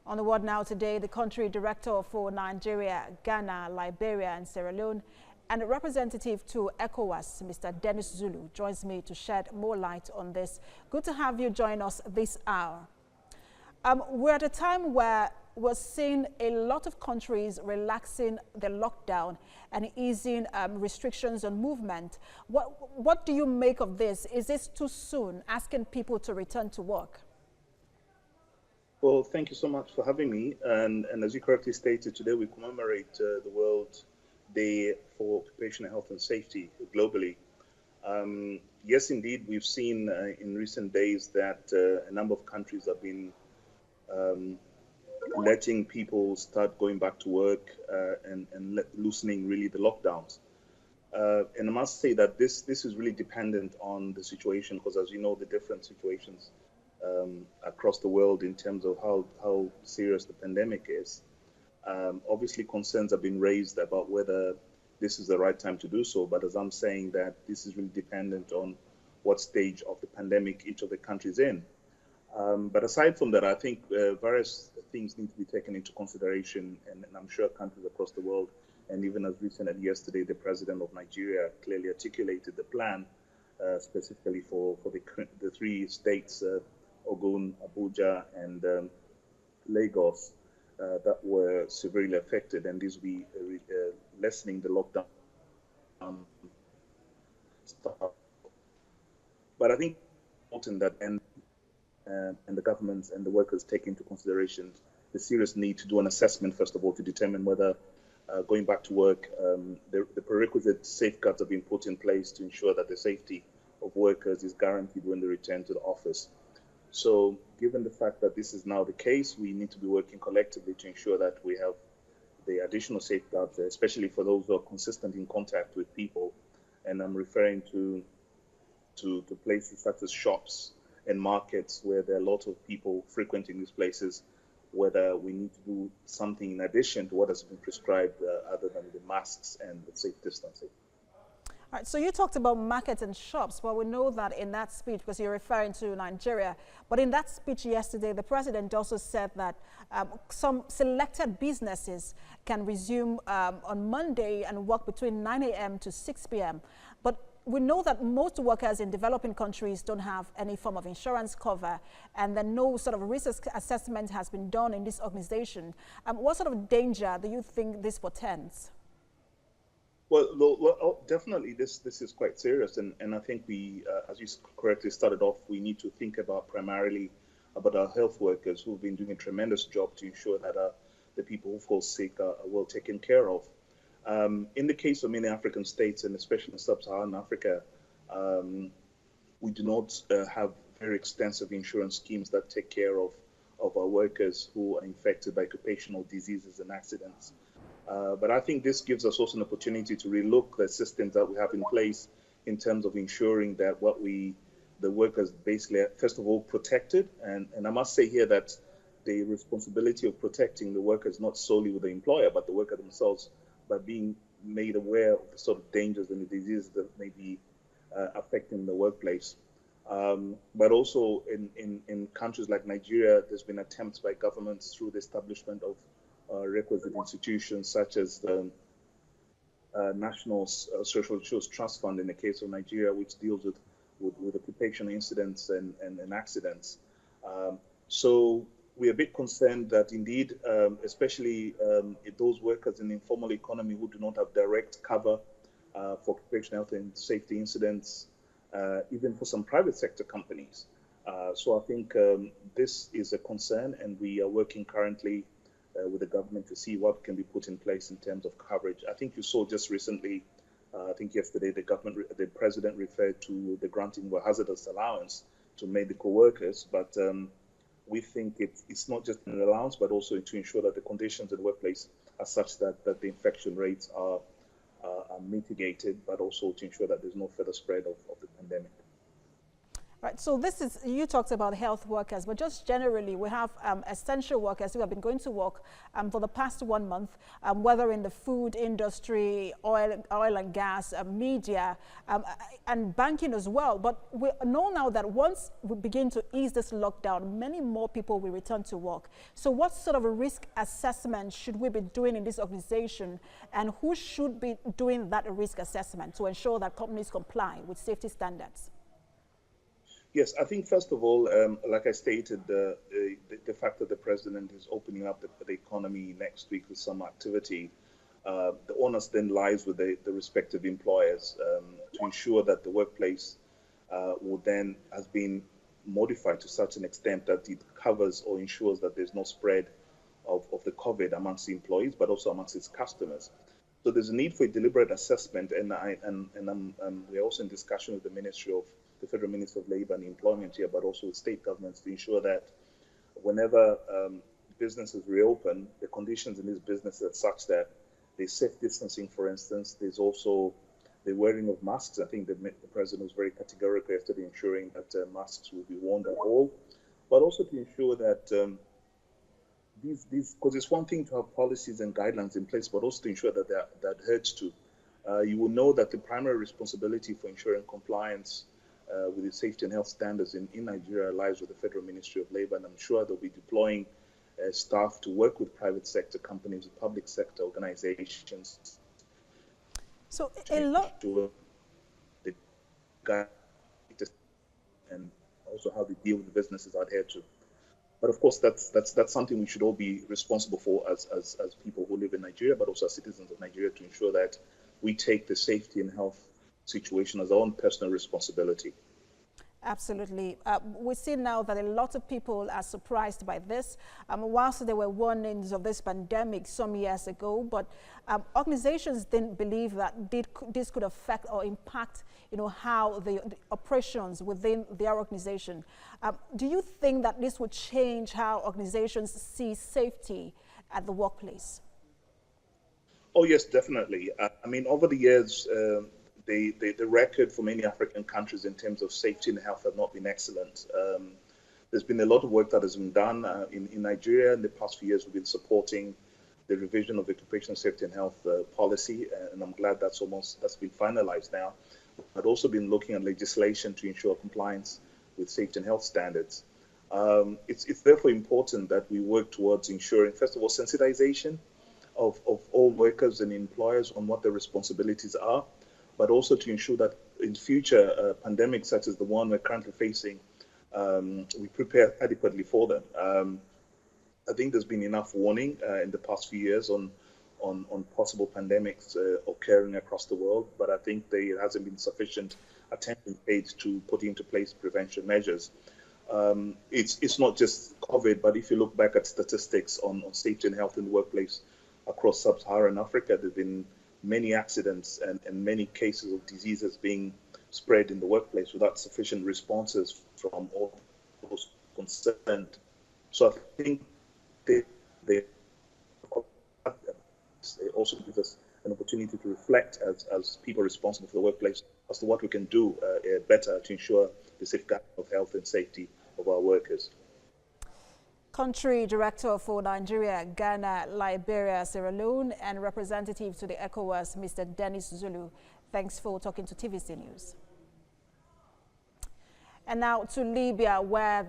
On the World Now today, the country director for Nigeria, Ghana, Liberia and Sierra Leone and a representative to ECOWAS, Mr. Dennis Zulu, joins me to shed more light on this. Good to have you join us this hour. We're at a time where we're seeing a lot of countries relaxing the lockdown and easing restrictions on movement. What do you make of this? Is this too soon, asking people to return to work? Well, thank you so much for having me. And as you correctly stated, today we commemorate the World Day for Occupational Health and Safety globally. Yes, indeed, we've seen in recent days that a number of countries have been letting people start going back to work and loosening really the lockdowns. And I must say that this is really dependent on the situation, because as you know, the different situations across the world in terms of how serious the pandemic is. Obviously, concerns have been raised about whether this is the right time to do so. But as I'm saying, that this is really dependent on what stage of the pandemic each of the countries in. But aside from that, I think various things need to be taken into consideration, and I'm sure countries across the world, and even as recent as yesterday, the president of Nigeria clearly articulated the plan specifically for the three states, Ogun, Abuja, and Lagos, that were severely affected, and this will be lessening the lockdown stuff. But I think it's important that and the governments and the workers take into consideration the serious need to do an assessment, first of all, to determine whether going back to work, the prerequisite safeguards have been put in place to ensure that the safety of workers is guaranteed when they return to the office. So given the fact that this is now the case, we need to be working collectively to ensure that we have the additional safeguards, especially for those who are consistent in contact with people. And I'm referring to places such as shops and markets where there are a lot of people frequenting these places, whether we need to do something in addition to what has been prescribed other than the masks and the safe distancing. All right, so you talked about markets and shops. Well, we know that in that speech, because you're referring to Nigeria, but in that speech yesterday, the president also said that some selected businesses can resume on Monday and work between 9 a.m. to 6 p.m. But we know that most workers in developing countries don't have any form of insurance cover, and then no sort of risk assessment has been done in this organization. What sort of danger do you think this portends? Well, definitely this is quite serious, and I think we, as you correctly started off, we need to think about primarily about our health workers who've been doing a tremendous job to ensure that the people who fall sick are well taken care of. In the case of many African states, and especially in sub-Saharan Africa, we do not have very extensive insurance schemes that take care of our workers who are infected by occupational diseases and accidents. But I think this gives us also an opportunity to relook the systems that we have in place in terms of ensuring that the workers basically are, first of all, protected. And I must say here that the responsibility of protecting the workers not solely with the employer, but the worker themselves, by being made aware of the sort of dangers and the diseases that may be affecting the workplace. But also in countries like Nigeria, there's been attempts by governments through the establishment of requisite institutions such as the National Social Insurance Trust Fund in the case of Nigeria, which deals with occupational incidents and accidents. So we're a bit concerned that indeed, especially those workers in the informal economy who do not have direct cover for occupational health and safety incidents, even for some private sector companies. So I think this is a concern, and we are working currently with the government to see what can be put in place in terms of coverage. I think you saw just recently, I think yesterday, the president referred to the granting of a hazardous allowance to medical workers, but we think it's not just an allowance, but also to ensure that the conditions in the workplace are such that the infection rates are mitigated, but also to ensure that there's no further spread of the pandemic. Right, so this is, you talked about health workers, but just generally, we have essential workers who have been going to work for the past 1 month, whether in the food industry, oil and gas, media, and banking as well. But we know now that once we begin to ease this lockdown, many more people will return to work. So what sort of a risk assessment should we be doing in this organization, and who should be doing that risk assessment to ensure that companies comply with safety standards? Yes, I think first of all, like I stated, the fact that the president is opening up the economy next week with some activity, the onus then lies with the respective employers to ensure that the workplace will then has been modified to such an extent that it covers or ensures that there's no spread of the COVID amongst the employees, but also amongst its customers. So there's a need for a deliberate assessment, and we're also in discussion with the Federal Minister of Labor and Employment here, but also with state governments to ensure that whenever businesses reopen, the conditions in these businesses are such that there's safe distancing, for instance. There's also the wearing of masks. I think the president was very categorical yesterday, ensuring that masks will be worn at all, but also to ensure that because it's one thing to have policies and guidelines in place, but also to ensure that they're adhered to. You will know that the primary responsibility for ensuring compliance with the safety and health standards in Nigeria lies with the Federal Ministry of Labor, and I'm sure they'll be deploying staff to work with private sector companies, with public sector organizations. So a lot. And also how they deal with the businesses adhere to. But of course, that's something we should all be responsible for as people who live in Nigeria, but also as citizens of Nigeria, to ensure that we take the safety and health situation as our own personal responsibility. Absolutely. We see now that a lot of people are surprised by this. Whilst there were warnings of this pandemic some years ago, but organizations didn't believe that this could affect or impact, how the operations within their organization. Do you think that this would change how organizations see safety at the workplace? Oh, yes, definitely. I mean, over the years, the record for many African countries in terms of safety and health have not been excellent. There's been a lot of work that has been done in Nigeria. In the past few years, we've been supporting the revision of occupational safety and health policy, and I'm glad that's been finalized now. I've also been looking at legislation to ensure compliance with safety and health standards. It's therefore important that we work towards ensuring, first of all, sensitization of all workers and employers on what their responsibilities are, but also to ensure that in future pandemics such as the one we're currently facing, we prepare adequately for them. I think there's been enough warning in the past few years on possible pandemics occurring across the world, but I think there hasn't been sufficient attention paid to putting into place prevention measures. It's not just COVID, but if you look back at statistics on safety and health in the workplace across sub-Saharan Africa, there have been many accidents and many cases of diseases being spread in the workplace without sufficient responses from all those concerned. So I think they also give us an opportunity to reflect as people responsible for the workplace as to what we can do better to ensure the safeguarding of health and safety of our workers. Country Director for Nigeria, Ghana, Liberia, Sierra Leone, and representative to the ECOWAS, Mr. Dennis Zulu. Thanks for talking to TVC News. And now to Libya, where